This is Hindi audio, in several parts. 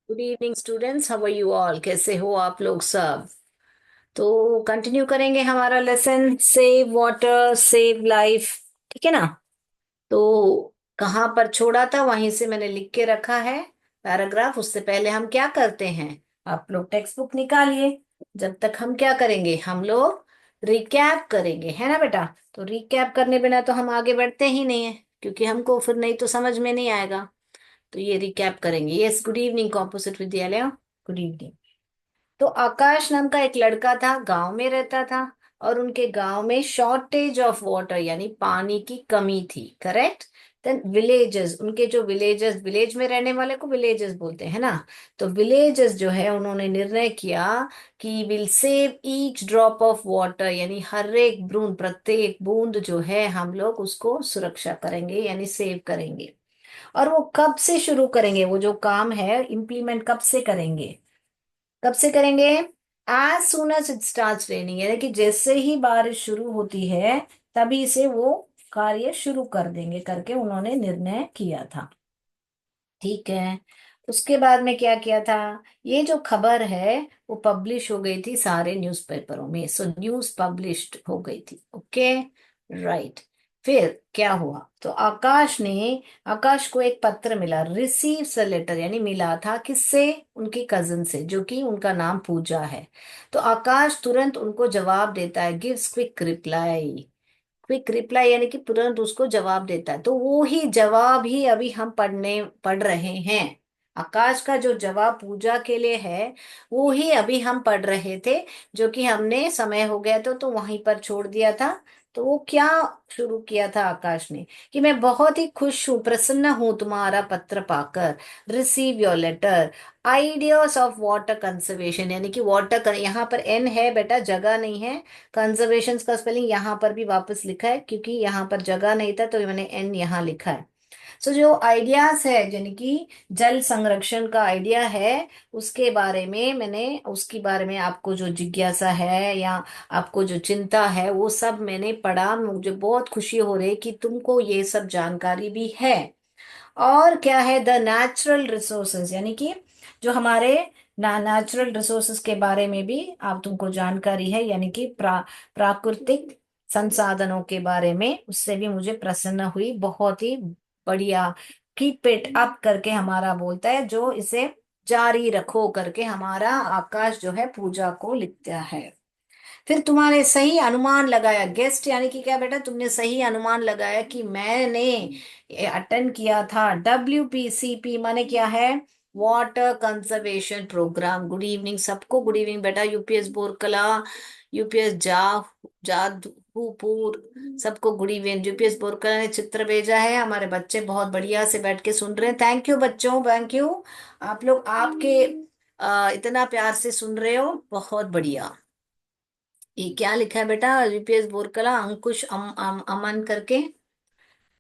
Good evening students, how are you all? कैसे हो आप लोग सब? तो कंटिन्यू करेंगे हमारा lesson, save water save life. ठीक है ना? तो कहाँ पर छोड़ा था वहीं से मैंने लिख के रखा है पैराग्राफ। उससे पहले हम क्या करते हैं, आप लोग टेक्स्ट बुक निकालिए। जब तक हम क्या करेंगे, हम लोग रिकैप करेंगे, है ना बेटा? तो रिकैप करने बिना तो हम आगे बढ़ते ही नहीं है, क्योंकि हमको फिर नहीं तो समझ में नहीं आएगा। तो ये रिकैप करेंगे। यस, गुड इवनिंग कॉम्पोजिट विद्यालय। Good evening. तो आकाश नाम का एक लड़का था, गांव में रहता था। और उनके गांव में शॉर्टेज ऑफ वाटर यानी पानी की कमी थी। करेक्ट। देन विलेजेस, उनके जो विलेजेस, विलेज में रहने वाले को विलेजेस बोलते हैं ना। तो विलेजेस जो है, उन्होंने निर्णय किया कि will save each drop of water, यानी हर एक बूंद, प्रत्येक बूंद जो है हम लोग उसको सुरक्षा करेंगे यानी सेव करेंगे। और वो कब से शुरू करेंगे, वो जो काम है इम्प्लीमेंट कब से करेंगे? कब से करेंगे? As soon as it start raining, यानी कि जैसे ही बारिश शुरू होती है तभी से वो कार्य शुरू कर देंगे करके उन्होंने निर्णय किया था। ठीक है। उसके बाद में क्या किया था? ये जो खबर है वो पब्लिश हो गई थी सारे न्यूज़पेपरों में। सो न्यूज़ पब्लिश्ड हो गई थी। Okay, right. फिर क्या हुआ? तो आकाश को एक पत्र मिला, रिसीव्स अ लेटर, यानी मिला था किससे? उनकी कजिन से, जो कि उनका नाम पूजा है। तो आकाश तुरंत उनको जवाब देता है, gives quick reply. Quick reply यानी कि तुरंत उसको जवाब देता है। तो वो ही जवाब ही अभी हम पढ़ रहे हैं। आकाश का जो जवाब पूजा के लिए है वो ही अभी हम पढ़ रहे थे, जो कि हमने समय हो गया तो वहीं पर छोड़ दिया था। तो वो क्या शुरू किया था आकाश ने, कि मैं बहुत ही खुश हूँ, प्रसन्न हूँ तुम्हारा पत्र पाकर। Receive your letter, ideas of water conservation, यानी कि वाटर, यहाँ पर एन है बेटा, जगह नहीं है। कंजर्वेशन का स्पेलिंग यहाँ पर भी वापस लिखा है, क्योंकि यहाँ पर जगह नहीं था तो मैंने एन यहाँ लिखा है। सो जो आइडियाज है, यानी कि जल संरक्षण का आइडिया है, उसके बारे में आपको जो जिज्ञासा है या आपको जो चिंता है वो सब मैंने पढ़ा। मुझे बहुत खुशी हो रही कि तुमको ये सब जानकारी भी है। और क्या है? द नेचुरल रिसोर्सेज, यानी कि जो हमारे नेचुरल रिसोर्सेज के बारे में भी आप तुमको जानकारी है, यानी कि प्राकृतिक संसाधनों के बारे में, उससे भी मुझे प्रसन्न हुई। बहुत ही बढ़िया। कीप इट अप करके हमारा बोलता है, जो इसे जारी रखो करके हमारा आकाश जो है पूजा को लिखता है। फिर तुम्हारे सही अनुमान लगाया, गेस्ट यानी कि क्या बेटा? तुमने सही अनुमान लगाया कि मैंने अटेंड किया था WPCP, माने क्या है? Water conservation programme. Good evening सबको, गुड इवनिंग बेटा। यूपीएस बोरकला, यूपीएस जादूपुर, सबको गुड इवनिंग। यूपीएस बोरकला ने चित्र भेजा है, हमारे बच्चे बहुत बढ़िया से बैठ के सुन रहे हैं। थैंक यू बच्चों, थैंक यू। आप लोग आपके इतना प्यार से सुन रहे हो, बहुत बढ़िया। ये क्या लिखा है बेटा? यूपीएस बोरकला, अंकुश अमन करके।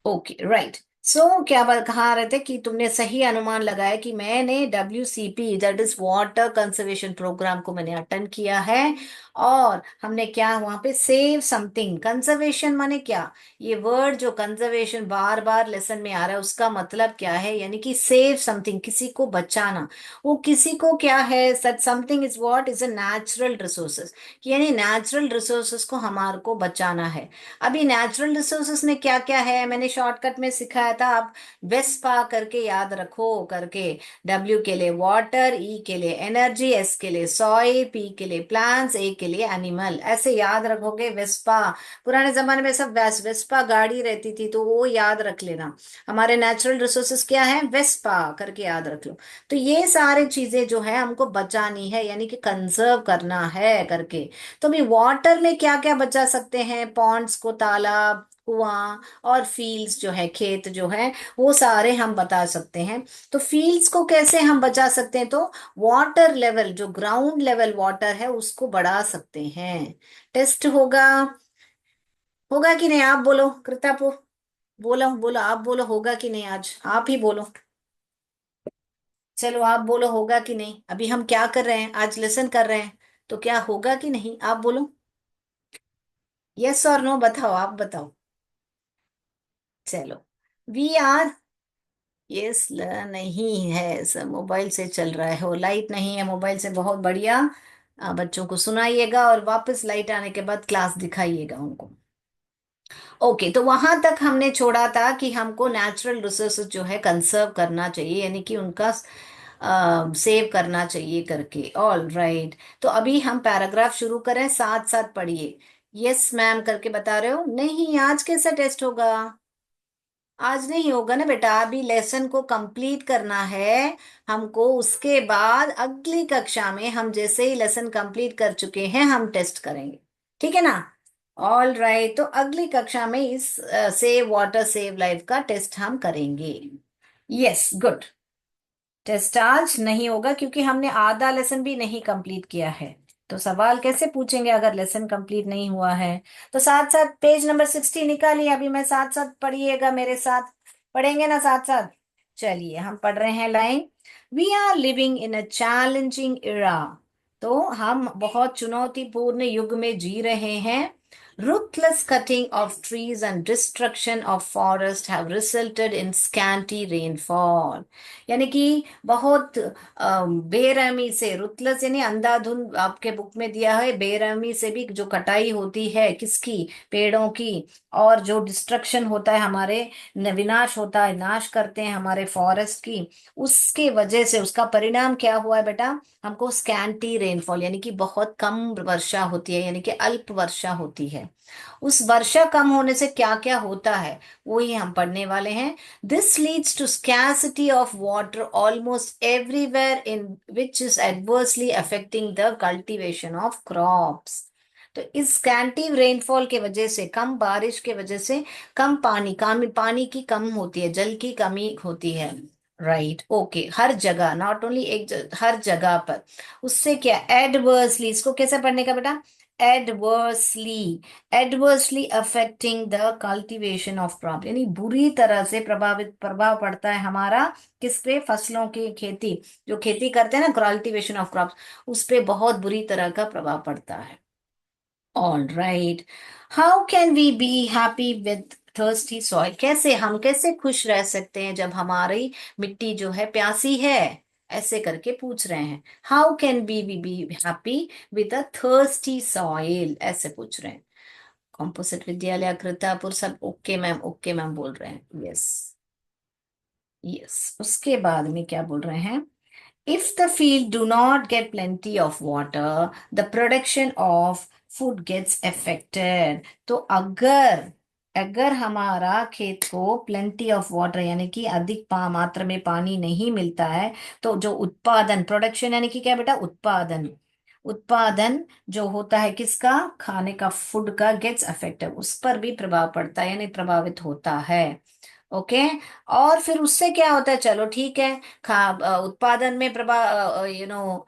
Okay, right. सो क्या बात कहा रहे थे कि तुमने सही अनुमान लगाया कि मैंने WCP, that is water conservation programme को मैंने अटेंड किया है। और हमने क्या वहां पे सेव समथिंग, कंजर्वेशन माने क्या? ये वर्ड जो कंजर्वेशन बार बार लेसन में आ रहा है, उसका मतलब क्या है? यानी कि सेव समथिंग, किसी को बचाना। वो किसी को क्या है? सच something is what is a natural resources, यानी नेचुरल रिसोर्सेस को हमारे को बचाना है। अभी नेचुरल रिसोर्सेस में क्या क्या है मैंने शॉर्टकट में सिखाया था, आप वेस्पा करके याद रखो करके। W के लिए वाटर, E के लिए एनर्जी, S के लिए सॉइल, P के लिए प्लांट्स, A के लिए एनिमल, ऐसे याद रखोगे वेस्पा। पुराने जमाने में सब वेस्पा गाड़ी रहती थी, तो वो याद रख लेना। हमारे नेचुरल रिसोर्सेस क्या है? वेस्पा करके याद रख लो। तो ये सारी चीजें जो है हमको बचानी है, यानी कि कंजर्व करना है करके। तो अभी वाटर में क्या क्या बचा सकते हैं? पॉन्ड्स को, तालाब, कुआं, और फील्ड्स जो है, खेत जो है, वो सारे हम बता सकते हैं। तो फील्ड्स को कैसे हम बचा सकते हैं? तो वाटर लेवल, जो ग्राउंड लेवल वाटर है उसको बढ़ा सकते हैं। टेस्ट होगा, होगा कि नहीं? आप बोलो कृतापुर, बोलो बोलो, आप बोलो होगा कि नहीं, आज आप ही बोलो। चलो आप बोलो होगा कि नहीं। अभी हम क्या कर रहे हैं, आज लेसन कर रहे हैं, तो क्या होगा कि नहीं आप बोलो। यस और नो बताओ, आप बताओ। चलो। वी आर यस, नहीं है सब मोबाइल से चल रहा है, वो लाइट नहीं है मोबाइल से, बहुत बढ़िया। बच्चों को सुनाइएगा और वापस लाइट आने के बाद क्लास दिखाइएगा उनको। ओके, तो वहां तक हमने छोड़ा था कि हमको नेचुरल रिसोर्सेज जो है कंजर्व करना चाहिए, यानी कि उनका सेव करना चाहिए करके। ऑल राइट, तो अभी हम पैराग्राफ शुरू करें, साथ साथ पढ़िए। यस मैम करके बता रहे हो? नहीं, आज कैसा टेस्ट होगा? आज नहीं होगा ना बेटा, अभी लेसन को कंप्लीट करना है हमको। उसके बाद अगली कक्षा में हम जैसे ही लेसन कंप्लीट कर चुके हैं हम टेस्ट करेंगे, ठीक है ना? ऑल राइट, तो अगली कक्षा में इस सेव वाटर सेव लाइफ का टेस्ट हम करेंगे। Yes, good. टेस्ट आज नहीं होगा क्योंकि हमने आधा लेसन भी नहीं कंप्लीट किया है। तो सवाल कैसे पूछेंगे अगर लेसन कंप्लीट नहीं हुआ है? तो साथ साथ पेज नंबर 60 निकालिए, अभी मैं साथ साथ पढ़िएगा मेरे साथ। पढ़ेंगे ना साथ साथ? चलिए हम पढ़ रहे हैं line. We are living in a challenging era. तो हम बहुत चुनौतीपूर्ण युग में जी रहे हैं। Ruthless cutting of trees and destruction of forest have resulted in scanty rainfall। यानी कि बहुत बेरहमी से, रुतलस यानी अंधाधुंध, आपके बुक में दिया है, बेरहमी से भी जो कटाई होती है किसकी? पेड़ों की। और जो डिस्ट्रक्शन होता है हमारे, विनाश होता है, नाश करते हैं हमारे फॉरेस्ट की, उसके वजह से उसका परिणाम क्या हुआ है बेटा? हमको स्कैंटी रेनफॉल यानी कि बहुत कम वर्षा होती है, यानी कि अल्प वर्षा होती है। उस वर्षा कम होने से क्या क्या होता है वो ही हम पढ़ने वाले हैं। This leads to scarcity of water almost everywhere in which is adversely affecting the cultivation of crops. तो इस स्कैंटी रेनफॉल के वजह से, कम बारिश के वजह से, कम पानी, पानी की कम होती है, जल की कमी होती है। राइट, ओके, हर जगह, नॉट ओनली एक हर जगह पर। उससे क्या एडवर्सली, इसको कैसे पढ़ने का बेटा? Adversely, adversely affecting the cultivation of crop, यानी बुरी तरह से प्रभावित, प्रभाव पड़ता है हमारा किस पे? फसलों की खेती, जो खेती करते हैं ना, कल्टीवेशन ऑफ क्रॉप, उस पे बहुत बुरी तरह का प्रभाव पड़ता है। All right, how can we be happy with thirsty soil? कैसे हम, कैसे खुश रह सकते हैं जब हमारी मिट्टी जो है प्यासी है? ऐसे करके पूछ रहे हैं। How can be happy with a thirsty soil, ऐसे पूछ रहे हैं। कॉम्पोजिट विद्यालय कृतापुर सब ओके मैम, ओके मैम बोल रहे हैं। यस, यस, उसके बाद में क्या बोल रहे हैं? If the field do not get plenty of water, the production of food gets affected। तो अगर, अगर हमारा खेत को प्लेंटी ऑफ वाटर यानी कि अधिक मात्रा में पानी नहीं मिलता है, तो जो उत्पादन, प्रोडक्शन यानी कि क्या बेटा? उत्पादन, उत्पादन जो होता है किसका? खाने का, फूड का, गेट्स अफेक्टेड, उस पर भी प्रभाव पड़ता है, यानी प्रभावित होता है। ओके, और फिर उससे क्या होता है? चलो ठीक है, उत्पादन में प्रभाव,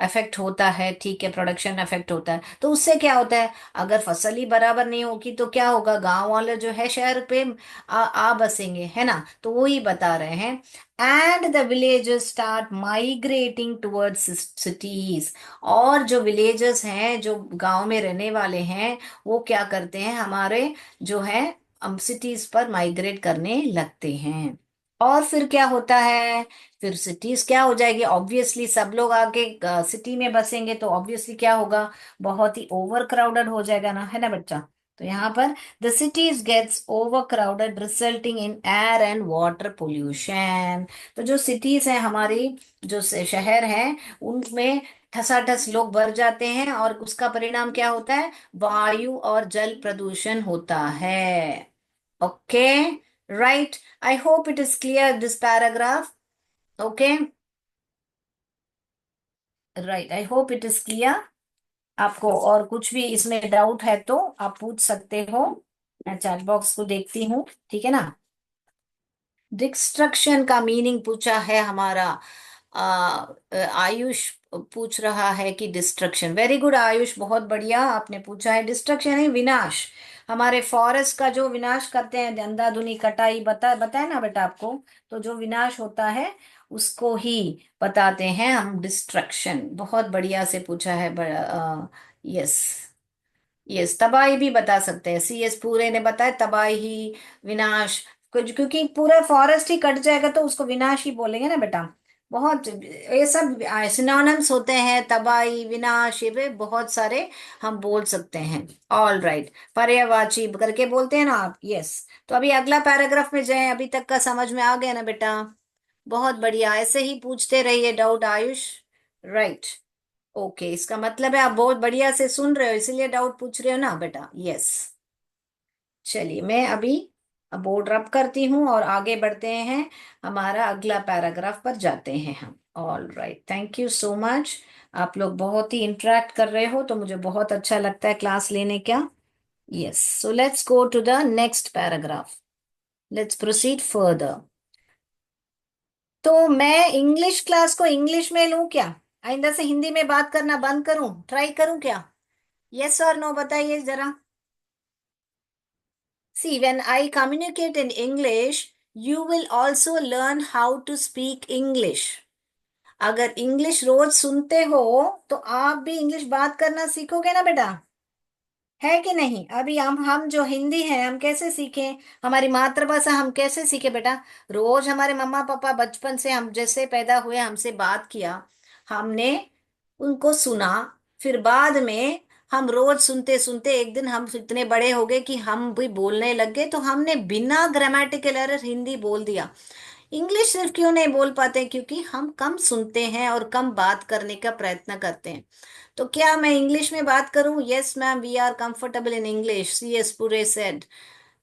इफेक्ट होता है, ठीक है, प्रोडक्शन इफेक्ट होता है, तो उससे क्या होता है? अगर फसल ही बराबर नहीं होगी तो क्या होगा? गांव वाले जो है शहर पे आ बसेंगे, है ना? तो वो ही बता रहे हैं। And the villages start migrating towards cities. और जो विलेजेस हैं, जो गांव में रहने वाले हैं, वो क्या करते हैं? हमारे जो है सिटीज पर माइग्रेट करने लगते हैं। और फिर क्या होता है? फिर सिटीज क्या हो जाएगी? ऑब्वियसली सब लोग आके सिटी में बसेंगे, तो ऑब्वियसली क्या होगा? बहुत ही ओवर क्राउडेड हो जाएगा ना, है ना बच्चा? तो यहाँ पर the cities gets over crowded resulting in air and water pollution. तो जो सिटीज है हमारी, जो शहर हैं, उनमें ठसाठस लोग भर जाते हैं, और उसका परिणाम क्या होता है? वायु और जल प्रदूषण होता है। Okay, right, I hope it is clear this paragraph. Okay, right, I hope it is clear. आपको और कुछ भी इसमें डाउट है तो आप पूछ सकते हो, मैं चैट बॉक्स को देखती हूँ, ठीक है ना? डिस्ट्रक्शन का मीनिंग पूछा है हमारा आयुष, पूछ रहा है कि डिस्ट्रक्शन, वेरी गुड आयुष, बहुत बढ़िया आपने पूछा है। डिस्ट्रक्शन है विनाश, हमारे फॉरेस्ट का जो विनाश करते हैं, अंधाधुनी कटाई, बताए ना बेटा आपको? तो जो विनाश होता है उसको ही बताते हैं हम डिस्ट्रक्शन। बहुत बढ़िया से पूछा है। यस, यस, तबाही भी बता सकते हैं, सी एस पूरे ने बताया, तबाही, विनाश, कुछ, क्योंकि पूरा फॉरेस्ट ही कट जाएगा तो उसको विनाश ही बोलेंगे ना बेटा। बहुत ये सब सिनोनिम्स होते हैं, तबाही, विनाश, ये भी बहुत सारे हम बोल सकते हैं। ऑल राइट, पर्यायवाची करके बोलते हैं ना आप, यस। तो अभी अगला पैराग्राफ में जाएं, अभी तक का समझ में आ गया ना बेटा? बहुत बढ़िया, ऐसे ही पूछते रहिए डाउट आयुष। राइट, ओके, इसका मतलब है आप बहुत बढ़िया से सुन रहे हो, इसीलिए डाउट पूछ रहे हो ना बेटा, यस। चलिए मैं अभी बोर्ड रब करती हूँ और आगे बढ़ते हैं, हमारा अगला पैराग्राफ पर जाते हैं हम। All right, thank you so much. आप लोग बहुत ही इंटरेक्ट कर रहे हो तो मुझे बहुत अच्छा लगता है क्लास लेने का। Yes, so let's go to the next paragraph, let's proceed further. तो मैं इंग्लिश क्लास को इंग्लिश में लूं क्या? आइंदा से हिंदी में बात करना बंद करूं, ट्राई करूं क्या? यस और नो बताइए जरा। See, when I communicate in English, you will also learn how to speak English. अगर इंग्लिश रोज सुनते हो तो आप भी इंग्लिश बात करना सीखोगे ना बेटा, है कि नहीं? अभी हम जो हिंदी है हम कैसे सीखे, हमारी मातृभाषा हम कैसे सीखे बेटा? रोज हमारे मम्मा पापा बचपन से हम जैसे पैदा हुए हमसे बात किया, हमने उनको सुना, फिर बाद में हम रोज सुनते सुनते एक दिन हम इतने बड़े हो गए कि हम भी बोलने लग गए, तो हमने बिना ग्रामेटिकल एरर हिंदी बोल दिया। इंग्लिश सिर्फ क्यों नहीं बोल पाते? क्योंकि हम कम सुनते हैं और कम बात करने का प्रयत्न करते हैं। तो क्या मैं इंग्लिश में बात करूं? Yes ma'am, we are comfortable in English, सी एस पुरे सेड।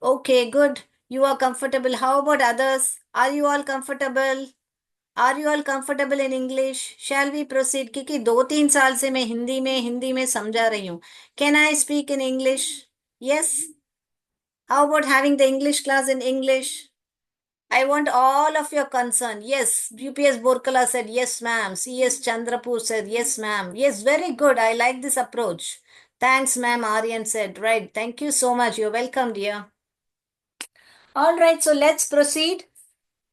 Okay good, you are comfortable, how about others? Are you all comfortable? Are you all comfortable in English? Shall we proceed? क्योंकि 2-3 साल से मैं हिंदी में समझा रही हूँ। Can I speak in English? Yes, how about having the English class in English? I want all of your concern. Yes, UPS Borkala said yes, ma'am. CS Chandrapur said yes, ma'am. Yes, very good. I like this approach. Thanks, ma'am. Aryan said, right. Thank you so much. You're welcome, dear. All right, so let's proceed.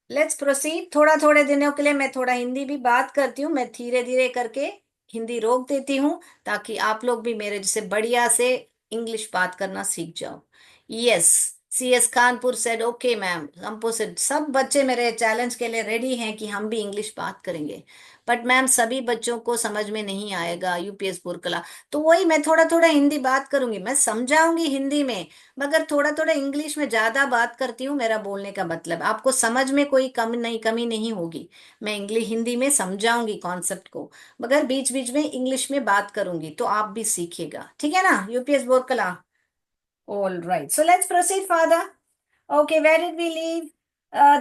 Let's proceed. थोड़ा थोड़े दिनों के लिए मैं थोड़ा हिंदी भी बात करती हूँ, मैं धीरे धीरे करके हिंदी रोक देती हूँ, ताकि आप लोग भी मेरे जैसे बढ़िया से इंग्लिश बात करना सीख जाओ। Yes, C S Kanpur said okay ma'am, composite, सब बच्चे मेरे चैलेंज के लिए रेडी हैं कि हम भी इंग्लिश बात करेंगे। बट मैम सभी बच्चों को समझ में नहीं आएगा यूपीएस बुरकला, तो वही मैं थोड़ा थोड़ा हिंदी बात करूंगी, मैं समझाऊंगी हिंदी में, मगर थोड़ा थोड़ा इंग्लिश में ज्यादा बात करती हूँ। मेरा बोलने का मतलब आपको समझ में कोई कमी नहीं होगी। मैं इंग्लिश हिंदी में समझाऊंगी कॉन्सेप्ट को, मगर बीच बीच में इंग्लिश में बात करूंगी, तो आप भी सीखिएगा, ठीक है ना UPS Borkala? All right, so let's proceed further. Okay, where did we leave?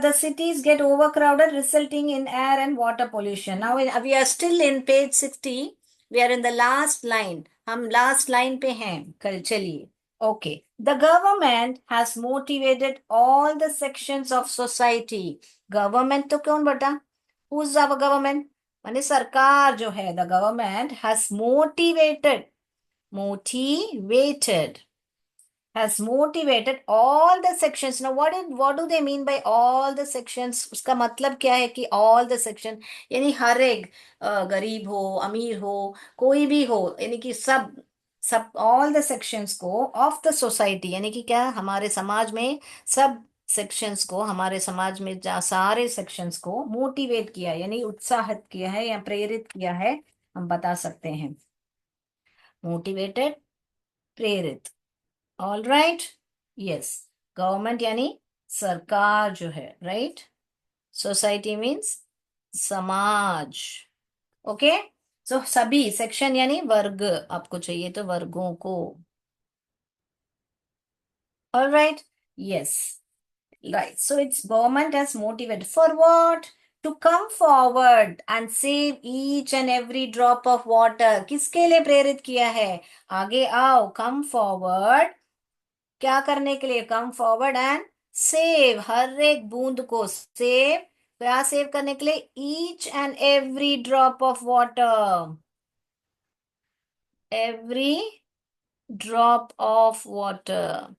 The cities get overcrowded, resulting in air and water pollution. Now we are still in page 60. We are in the last line. हम last line पे हैं, कल चलिए। Okay, the government has motivated all the sections of society. Government तो कौन बता? Who's our government? माने सरकार जो है, the government has motivated has motivated all the sections. Now what do they mean by all the sections? उसका मतलब क्या है कि all the section यानी हर एक, गरीब हो अमीर हो कोई भी हो, यानी कि सब सब all the sections को of the society, यानी कि क्या, हमारे समाज में सब सेक्शंस को, हमारे समाज में सारे सेक्शंस को मोटिवेट किया, यानी उत्साहित किया है या प्रेरित किया है, हम बता सकते हैं। मोटिवेटेड, प्रेरित। All right, yes. गवर्नमेंट यानी सरकार जो है, राइट। सोसाइटी मीन्स समाज। ओके, सो सभी सेक्शन यानी वर्ग, आपको चाहिए तो वर्गों को। All right, yes, right. So it's government has motivated for what? To come forward and save each and every drop of water. किसके लिए प्रेरित किया है? आगे आओ, कम फॉरवर्ड, क्या करने के लिए? कम फॉरवर्ड एंड सेव, हर एक बूंद को सेव, क्या सेव करने के लिए? Each and every drop of water, every drop of water.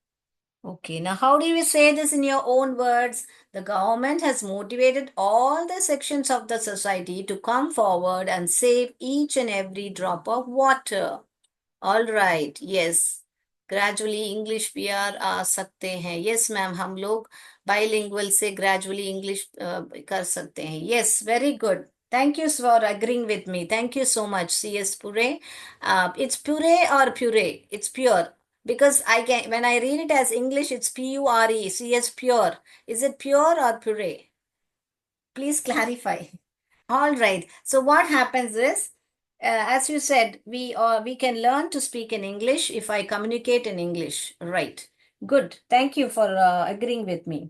Okay, now how do you say this in your own words? The government has motivated all the sections of the society to come forward and save each and every drop of water. All right, yes. Gradually English पीआर आ सकते हैं। यस मैम, हम लोग बाइलिंगुअल से ग्रेजुअली इंग्लिश कर सकते हैं। Yes, very good. Thank you for agreeing with me, thank you so much. C S pure, it's pure और pure, it's pure, because I can, when I read it as English, it's Pure. CS pure. Is it pure or puree? Please clarify. All right. So what happens is, as you said, we can learn to speak in English if I communicate in English. Right. Good. Thank you for agreeing with me.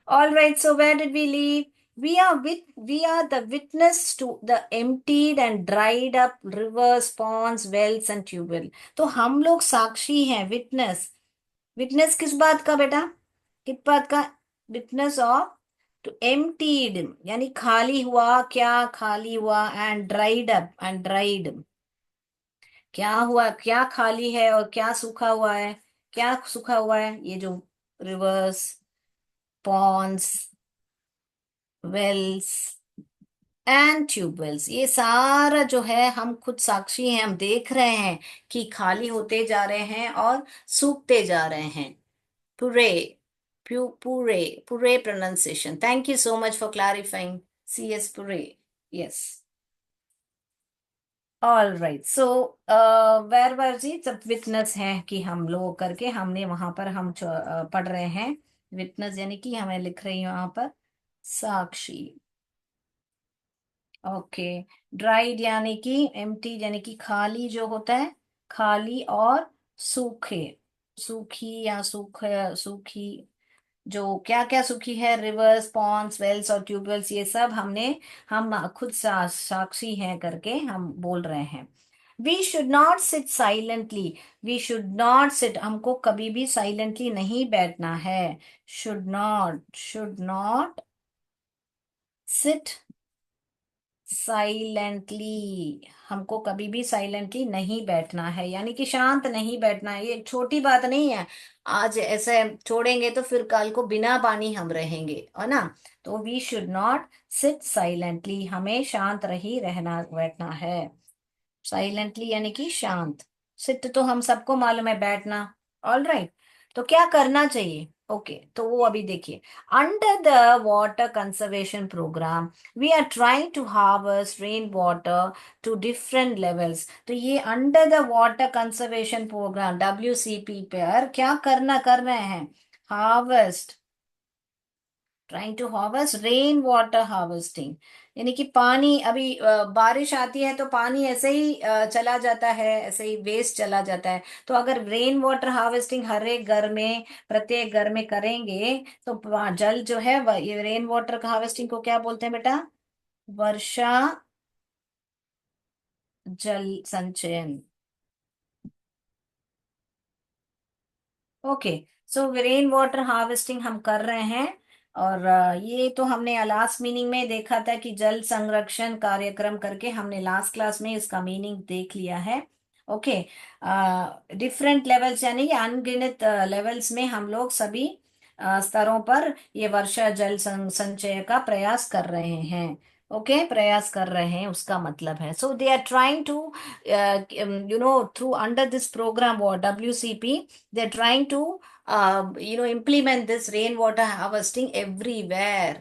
All right. So where did we leave? We are the witness to the emptied and dried up rivers, ponds, wells and tubewell. तो हम लोग साक्षी हैं, विटनेस। विटनेस किस बात का बेटा? किस बात का? विटनेस ऑफ, टू एम्प्टीड यानी खाली हुआ, क्या खाली हुआ, and dried up, and dried क्या हुआ, क्या खाली है और क्या सूखा हुआ है। क्या सूखा हुआ है? ये जो rivers, ponds, wells and tubewells, ये सारा जो है हम खुद साक्षी हैं, हम देख रहे हैं कि खाली होते जा रहे हैं और सूखते जा रहे हैं। पुरे, पुरे, पुरे pronunciation. Thank you so much for clarifying. CS Pure. Yes. All right. So, where was it? सब विटनेस है कि हम लोग करके हमने वहां पर हम पढ़ रहे हैं। विटनेस यानी कि हमें लिख रही हूँ वहां पर साक्षी। ओके। ड्राइड यानी कि एम्प्टी, यानी कि खाली जो होता है, खाली और सूखे, सूखी या सूखी, जो क्या क्या सूखी है, रिवर्स, पॉन्ड्स, वेल्स और ट्यूबवेल्स, ये सब हमने, हम खुद साक्षी हैं करके हम बोल रहे हैं। We should not sit silently, we should not sit, हमको कभी भी साइलेंटली नहीं बैठना है। शुड नॉट सिट साइलेंटली, हमको कभी भी साइलेंटली नहीं बैठना है, यानी कि शांत नहीं बैठना है। ये एक छोटी बात नहीं है, आज ऐसे छोड़ेंगे तो फिर कल को बिना पानी हम रहेंगे, है ना। तो we should not sit silently, हमें शांत रही रहना बैठना है। साइलेंटली यानी कि शांत। सिट तो हम सबको मालूम है, बैठना। All right. तो क्या करना चाहिए? ओके, तो वो अभी देखिए। Under the water conservation programme we are trying to harvest rain water to different levels. तो ये under the water conservation programme WCP पर क्या करना कर रहे हैं? Harvest, trying to harvest rain water harvesting, यानी कि पानी अभी बारिश आती है तो पानी ऐसे ही चला जाता है, ऐसे ही वेस्ट चला जाता है। तो अगर रेन वाटर हार्वेस्टिंग हर एक घर में, प्रत्येक घर में करेंगे तो जल जो है ये रेन वाटर हार्वेस्टिंग को क्या बोलते हैं बेटा? वर्षा जल संचयन। ओके। सो रेन वाटर हार्वेस्टिंग हम कर रहे हैं। और ये तो हमने लास्ट मीनिंग में देखा था कि जल संरक्षण कार्यक्रम करके हमने लास्ट क्लास में इसका मीनिंग देख लिया है। ओके। डिफरेंट लेवल्स यानी कि अनगिनत लेवल्स में हम लोग सभी स्तरों पर ये वर्षा जल संचय का प्रयास कर रहे हैं। ओके, प्रयास कर रहे हैं उसका मतलब है, so they are trying to through under this program और WCP, they're trying to implement this rain water harvesting everywhere।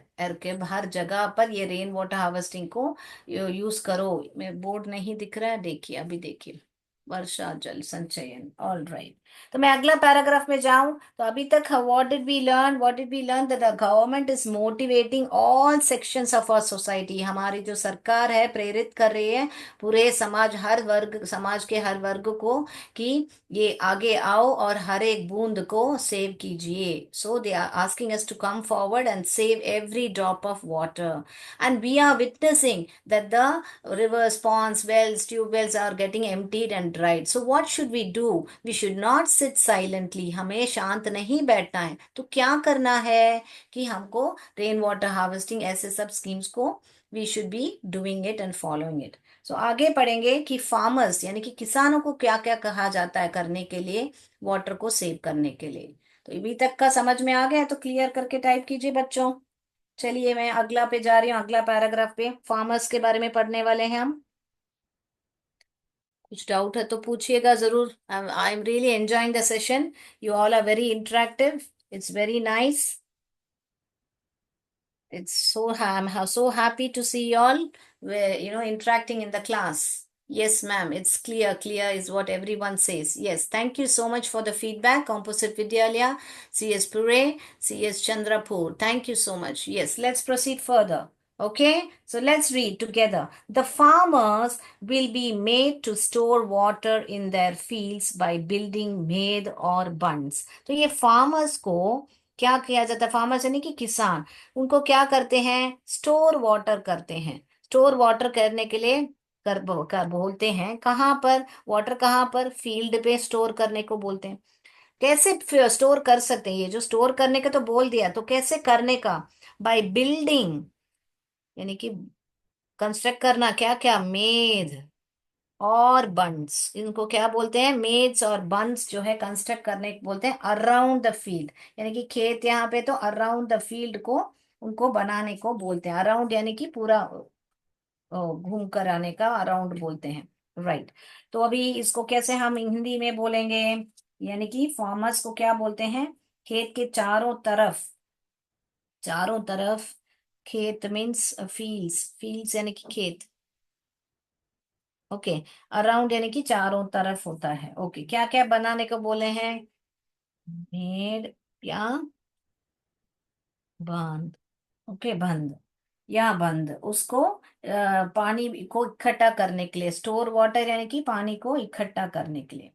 हर जगह पर ये रेन वाटर हार्वेस्टिंग को यूज करो। मैं बोर्ड नहीं दिख रहा है, देखिए अभी देखिए, वर्षा जल संचयन। All right. तो मैं अगला पैराग्राफ में जाऊं तो अभी तक what did we learn that the government is motivating all sections of our society. हमारी जो सरकार है प्रेरित कर रही है पूरे समाज, हर वर्ग, समाज के हर वर्ग को कि ये आगे आओ और हर एक बूंद को सेव कीजिए। So they are asking us to come forward and save every drop of water, and we are witnessing that the rivers, ponds, wells, tube wells are getting emptied and dried. So what should we do? We should not sit silently. हमें शांत नहीं बैठना है। तो क्या करना है कि हमको रेन वाटर हार्वेस्टिंग, ऐसे सब स्कीम्स को we should be doing it and following it. So आगे पढ़ेंगे कि फार्मर्स यानी कि किसानों को क्या क्या कहा जाता है करने के लिए, वाटर को सेव करने के लिए। तो अभी तक का समझ में आ गया तो क्लियर करके टाइप कीजिए बच्चों। चलिए मैं अगला पे जा रही हूँ, अगला पैराग्राफ पे फार्मर्स के बारे में पढ़ने वाले हैं हम। कुछ डाउट है तो पूछिएगा जरूर। I am really enjoying the session. You all are very interactive. It's very nice. It's so I'm so happy to see you all, interacting in the class. Yes, ma'am. It's clear. Clear is what everyone says. Yes. Thank you so much for the feedback. Composite Vidyalaya, CS Pure, CS Chandrapur. Thank you so much. Yes. Let's proceed further. Okay. So let's read together. The farmers will be made to store water in their fields by building made or bunds. तो ये farmers को क्या किया जाता है? फार्मर्स यानी कि किसान, उनको क्या करते हैं? स्टोर वाटर करते हैं। स्टोर वाटर करने के लिए बोलते हैं कहाँ पर? वाटर कहाँ पर? फील्ड पे स्टोर करने को बोलते हैं। कैसे स्टोर कर सकते हैं? ये जो स्टोर करने का तो बोल दिया, तो कैसे करने का? बाय बिल्डिंग, यानी कि कंस्ट्रक्ट करना। क्या क्या? मेद और बंड्स, इनको क्या बोलते हैं? मेड्स और बंड्स जो है कंस्ट्रक्ट करने को बोलते हैं अराउंड द फील्ड, यानी कि खेत यहाँ पे, तो अराउंड द फील्ड को उनको बनाने को बोलते हैं। अराउंड यानी कि पूरा घूम कर आने का अराउंड बोलते हैं। राइट। तो अभी इसको कैसे हम हिंदी में बोलेंगे? यानी कि फार्मर्स को क्या बोलते हैं? खेत के चारों तरफ, चारों तरफ, खेत मीन्स फील्ड्स, फील्ड्स यानी कि खेत। ओके। अराउंड यानी कि चारों तरफ होता है। ओके, क्या क्या बनाने को बोले हैं? मेड या बंद। ओके, बंद या बंद, उसको पानी को इकट्ठा करने के लिए, स्टोर वाटर यानी कि पानी को इकट्ठा करने के लिए।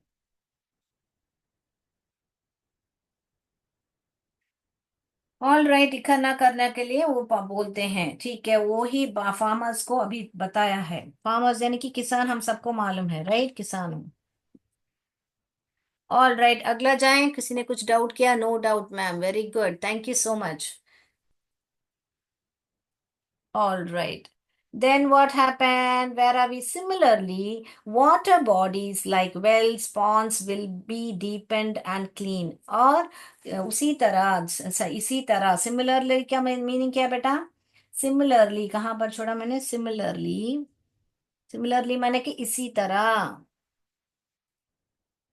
ऑल राइट, इकट्ठा करने के लिए वो बोलते हैं। ठीक है, वो ही फार्मर्स को अभी बताया है। फार्मर्स यानी कि किसान, हम सबको मालूम है, राइट? किसान हूँ। ऑल राइट, अगला जाएं। किसी ने कुछ डाउट किया? No doubt ma'am, very good, thank you so much. All right. Then what happened? Where are we? Similarly, water bodies like wells, ponds will be deepened and clean. और उसी तरह, इसी तरह, सिमिलरली क्या मीनिंग क्या है बेटा? सिमिलरली कहाँ पर छोड़ा मैंने? सिमिलरली, सिमिलरली मैंने कि इसी तरह।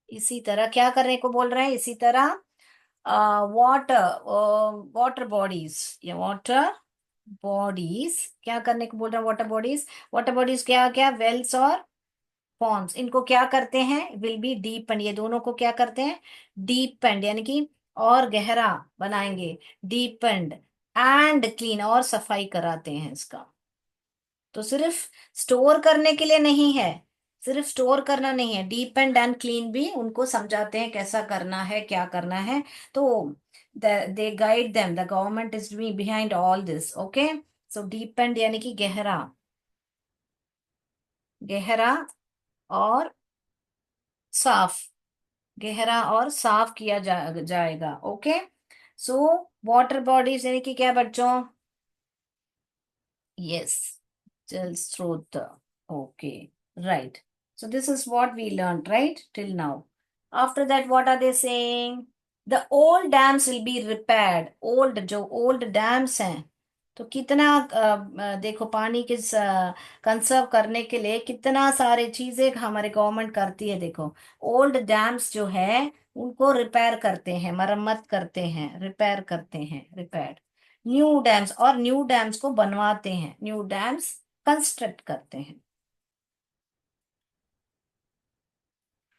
इसी तरह क्या करने को बोल रहे हैं? इसी तरह वाटर, वाटर बॉडीज या वाटर बॉडीज क्या करने को बोल रहे हैं? वाटर बॉडीज, वाटर बॉडीज क्या क्या? वेल्स और पॉन्ड्स, इनको क्या करते हैं? विल बी डीपेंड, ये दोनों को क्या करते हैं? डीपेंड यानी कि और गहरा बनाएंगे। डीपेंड एंड क्लीन, और सफाई कराते हैं इसका। तो सिर्फ स्टोर करने के लिए नहीं है, सिर्फ स्टोर करना नहीं है, डीप एंड क्लीन भी उनको समझाते हैं कैसा करना है, क्या करना है। तो they guide them, the government is doing behind all this. Okay. So deep and यानी कि गहरा, गहरा और साफ, गहरा और साफ किया जाएगा। ओके। सो वाटर बॉडीज यानी कि क्या बच्चों? Yes, jal srota. Okay, right. So this is what we learned, right? Till now. After that, what are they saying? The old dams will be repaired. Old, जो old dams हैं, तो कितना देखो, पानी के कंसर्व करने के लिए कितना सारे चीजें हमारे गवर्नमेंट करती है। देखो, ओल्ड डैम्स जो है उनको रिपेयर करते हैं, मरम्मत करते हैं, रिपेयर करते हैं, रिपेयर। न्यू डैम्स, और न्यू डैम्स को बनवाते हैं, न्यू डैम्स कंस्ट्रक्ट करते हैं।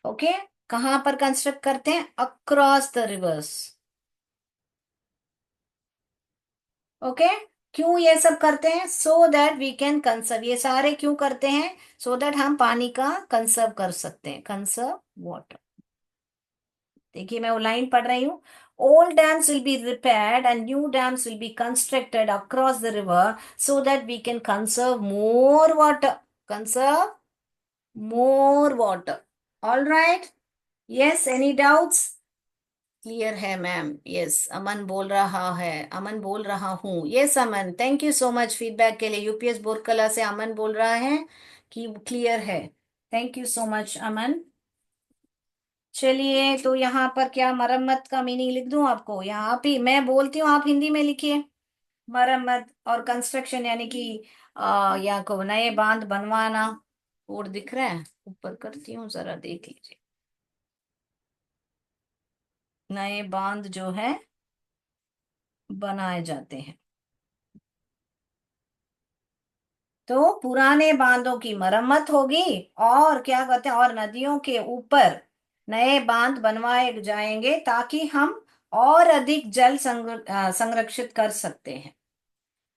ओके। कहां पर कंस्ट्रक्ट करते हैं? Across the rivers. ओके। क्यों ये सब करते हैं? So that we can conserve, ये सारे क्यों करते हैं? सो दैट हम पानी का कंसर्व कर सकते हैं, कंसर्व वाटर। देखिए, मैं वो लाइन पढ़ रही हूँ। Old dams will be repaired and new dams will be constructed across the river so that we can conserve more water, conserve more water. All right. Yes, any doubts? Clear है मैम? यस, अमन बोल रहा है, अमन बोल रहा हूँ। Yes Aman, thank you so much feedback के लिए। यूपीएस बोर्ड कला से अमन बोल रहा है कि क्लियर है। थैंक यू सो मच अमन। चलिए, तो यहाँ पर क्या मरम्मत का मीनिंग लिख दूं आपको? यहाँ आप ही, मैं बोलती हूँ, आप हिंदी में लिखिए। मरम्मत और कंस्ट्रक्शन यानी कि या को नए बांध बनवाना, बोर्ड दिख रहा है? ऊपर करती हूँ, जरा देख लीजिए। नए बांध जो है बनाए जाते हैं। तो पुराने बांधों की मरम्मत होगी, और क्या कहते हैं, और नदियों के ऊपर नए बांध बनवाए जाएंगे ताकि हम और अधिक जल संरक्षित कर सकते हैं।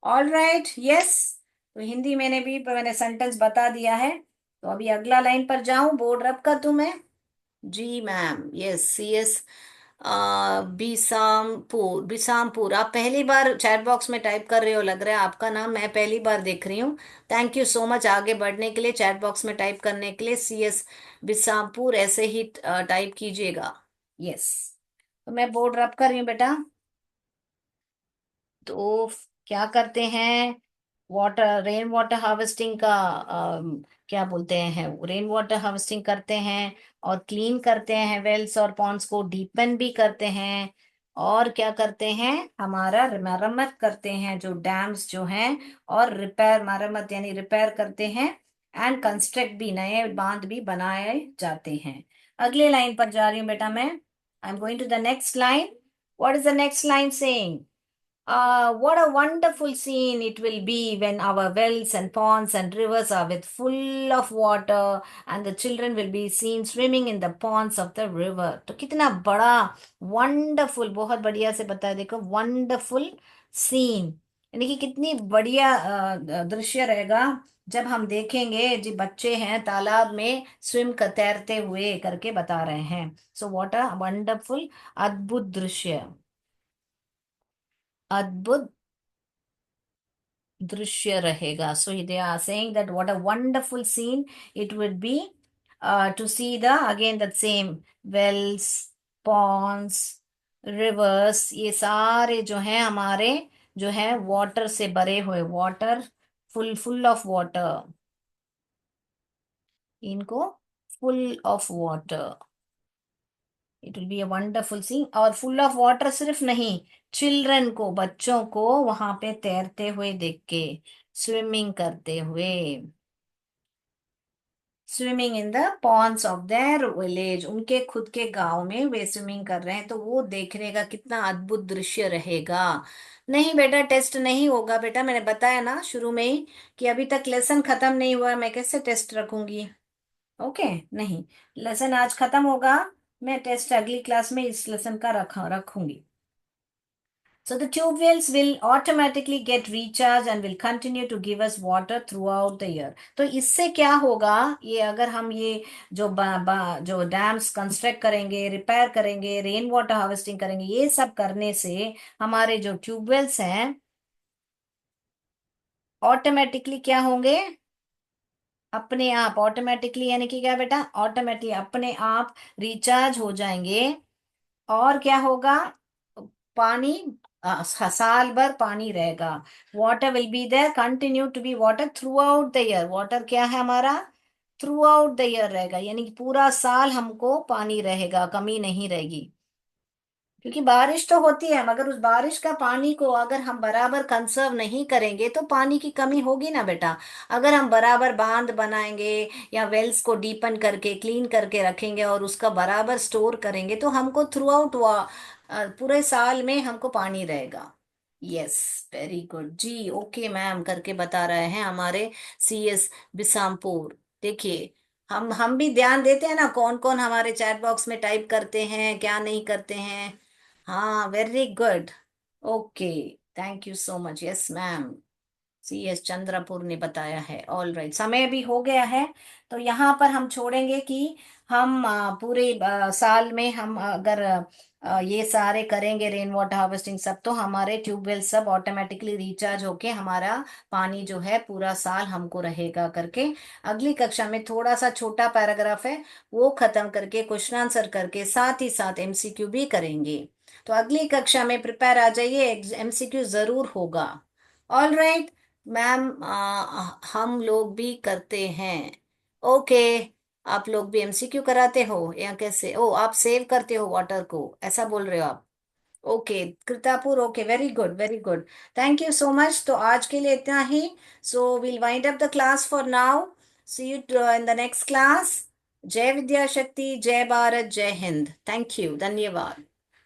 All right, yes. तो हिंदी मैंने सेंटेंस बता दिया है। तो अभी अगला लाइन पर जाऊं, बोर्ड रब कर दूं मैं? जी मैम, यस, सी एस बिसामपुर, बिसामपुर। आप पहली बार चैट बॉक्स में टाइप कर रहे हो, लग रहा है आपका नाम मैं पहली बार देख रही हूँ। थैंक यू सो मच आगे बढ़ने के लिए, चैट बॉक्स में टाइप करने के लिए। सी एस बिसामपुर ऐसे ही टाइप कीजिएगा। यस। तो मैं बोर्ड रब कर रही हूँ बेटा। तो क्या करते हैं, वाटर रेन वाटर हार्वेस्टिंग का क्या बोलते हैं, रेन वाटर हार्वेस्टिंग करते हैं, और क्लीन करते हैं वेल्स और पॉन्ड्स को, डीपन भी करते हैं। और क्या करते हैं, हमारा मरम्मत करते हैं जो डैम्स जो हैं, और रिपेयर, मरम्मत यानी रिपेयर करते हैं। एंड कंस्ट्रक्ट भी, नए बांध भी बनाए जाते हैं। अगले लाइन पर जा रही हूँ बेटा मैं। I am going to the next line. What is the next line saying? What a wonderful scene it will be when our wells and ponds and rivers are with full of water, and the children will be seen swimming in the ponds of the river. तो कितना बड़ा वंडरफुल, बहुत बढ़िया से बताया देखो, वंडरफुल सीन, यानी कि कितनी बढ़िया दृश्य रहेगा जब हम देखेंगे जी बच्चे हैं तालाब में स्विम कर तैरते हुए करके बता रहे हैं। सो व्हाट अ वंडरफुल, अद्भुत दृश्य, अद्भुत दृश्य रहेगा। So they are saying that what a wonderful scene it would be to see the again the same wells, ponds, rivers, ये सारे जो हैं हमारे, जो है वाटर से भरे हुए, water, full full of water, इनको full of water, it will be a wonderful scene. और फुल ऑफ वाटर सिर्फ नहीं, चिल्ड्रन को, बच्चों को वहां पे तैरते हुए देख के, स्विमिंग करते हुए, swimming in the ponds of their village, उनके खुद के गांव में वे स्विमिंग कर रहे हैं, तो वो देखने का कितना अद्भुत दृश्य रहेगा। नहीं बेटा, टेस्ट नहीं होगा बेटा, मैंने बताया ना शुरू में ही कि अभी तक लेसन खत्म नहीं हुआ, मैं कैसे टेस्ट रखूंगी? ओके, नहीं, लेसन आज खत्म होगा, मैं टेस्ट अगली क्लास में इस लेसन का रखूंगी। So the tube wells will automatically get recharged and will continue to give us water throughout the year. तो इससे क्या होगा, ये अगर हम ये जो जो डैम्स कंस्ट्रक्ट करेंगे, रिपेयर करेंगे, रेन वाटर हार्वेस्टिंग करेंगे, ये सब करने से हमारे जो ट्यूबवेल्स हैं ऑटोमेटिकली क्या होंगे, अपने आप ऑटोमेटिकली, यानी कि क्या बेटा, ऑटोमेटिकली अपने आप रिचार्ज हो जाएंगे। और क्या होगा, पानी, साल भर पानी रहेगा। Water will be there, continue to be water throughout the year. Water क्या है हमारा, थ्रू आउट द ईयर रहेगा, यानी कि पूरा साल हमको पानी रहेगा, कमी नहीं रहेगी। क्योंकि बारिश तो होती है, मगर उस बारिश का पानी को अगर हम बराबर कंसर्व नहीं करेंगे तो पानी की कमी होगी ना बेटा। अगर हम बराबर बांध बनाएंगे या वेल्स को डीपन करके क्लीन करके रखेंगे और उसका बराबर स्टोर करेंगे, तो हमको थ्रू आउट पूरे साल में हमको पानी रहेगा। यस, वेरी गुड जी, ओके मैम करके बता रहे हैं हमारे सी एस बिसामपुर। देखिए, हम भी ध्यान देते हैं ना कौन कौन हमारे चैट बॉक्स में टाइप करते हैं, क्या नहीं करते हैं। हाँ, very good, okay, thank you so much, yes ma'am, C S Chandrapur ने बताया है। ऑल राइट, समय भी हो गया है, तो यहाँ पर हम छोड़ेंगे कि हम पूरे साल में हम अगर ये सारे करेंगे रेन वाटर हार्वेस्टिंग सब, तो हमारे ट्यूबवेल सब ऑटोमेटिकली रिचार्ज होके हमारा पानी जो है पूरा साल हमको रहेगा करके। अगली कक्षा में थोड़ा सा छोटा पैराग्राफ है, वो खत्म करके क्वेश्चन आंसर करके साथ ही साथ एमसीक्यू भी करेंगे। तो अगली कक्षा में प्रिपेयर आ जाइए, एमसीक्यू जरूर होगा। ऑल राइट मैम, हम लोग भी करते हैं। ओके, आप लोग भी एमसीक्यू कराते हो या कैसे? ओ, आप सेव करते हो वाटर को, ऐसा बोल रहे हो आप? Okay Kritapur, okay, very good, very good, thank you so much. तो आज के लिए इतना ही। So we'll wind up the class for now. See you in the next class. जय विद्या शक्ति, जय भारत, जय हिंद। थैंक यू, धन्यवाद।